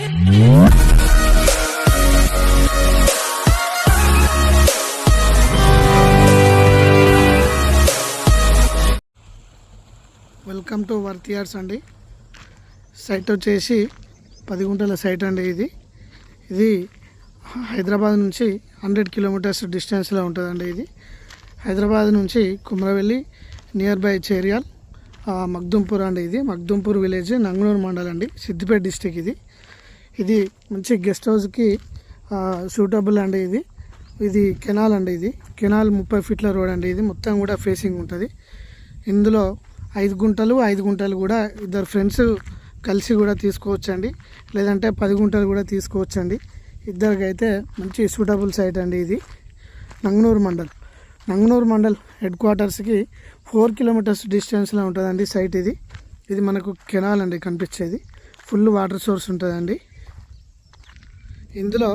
Welcome to worth yards అండి. Site వచ్చేసి 10 గుంటల సైట్ అండి. ఇది హైదరాబాద్ నుంచి 100 కిలోమీటర్స్ డిస్టెన్స్లో ఉంటుందండి. ఇది హైదరాబాద్ నుంచి కుమ్రవెల్లి నియర్ బై చేరియాల్ మగ్దుంపూర్ అండి. ఇది మగ్దుంపూర్ విలేజ్, నంగనూరు మండల్ అండి, సిద్దిపేట డిస్టిక్. ఇది మంచి గెస్ట్ హౌస్కి సూటబుల్ అండి. ఇది కెనాల్ అండి. ఇది కెనాల్ 30 ఫీట్ల రోడ్ అండి. ఇది మొత్తం కూడా ఫేసింగ్ ఉంటుంది. ఇందులో 5 గుంటలు కూడా ఇద్దరు ఫ్రెండ్స్ కలిసి కూడా తీసుకోవచ్చండి, లేదంటే 10 గుంటలు కూడా తీసుకోవచ్చండి. ఇద్దరికైతే మంచి సూటబుల్ సైట్ అండి. ఇది నంగనూరు మండల్ హెడ్ క్వార్టర్స్కి 4 కిలోమీటర్స్ డిస్టెన్స్లో ఉంటుందండి సైట్. ఇది మనకు కెనాల్ అండి కనిపించేది. ఫుల్ వాటర్ సోర్స్ ఉంటుందండి. ఇందులో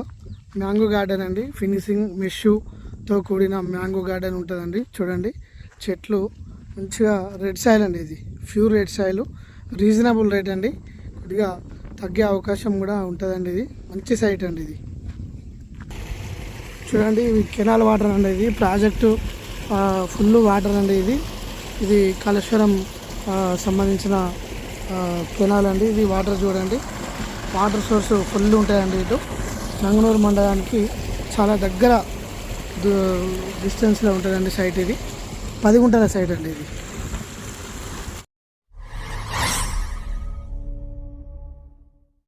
మ్యాంగో గార్డెన్ అండి, ఫినిషింగ్ మెష్తో కూడిన మ్యాంగో గార్డెన్ ఉంటుందండి. చూడండి, చెట్లు మంచిగా రెడ్ సాయిల్ అండి. ఇది pure red soil, reasonable rate అండి. కొద్దిగా తగ్గే అవకాశం కూడా ఉంటుందండి. ఇది మంచి సైట్ అండి. ఇది చూడండి, ఇవి కెనాల్ వాటర్ అండి. ఇది ప్రాజెక్టు ఫుల్ వాటర్ అండి. ఇది కాళేశ్వరం సంబంధించిన కెనాల్ అండి. ఇది వాటర్ చూడండి, వాటర్ సోర్స్ ఫుల్ ఉంటాయండి. ఇటు నంగనూరు మండలానికి చాలా దగ్గర డిస్టెన్స్లో ఉంటుందండి సైట్. ఇది 10 గుంటల సైట్ అండి. ఇది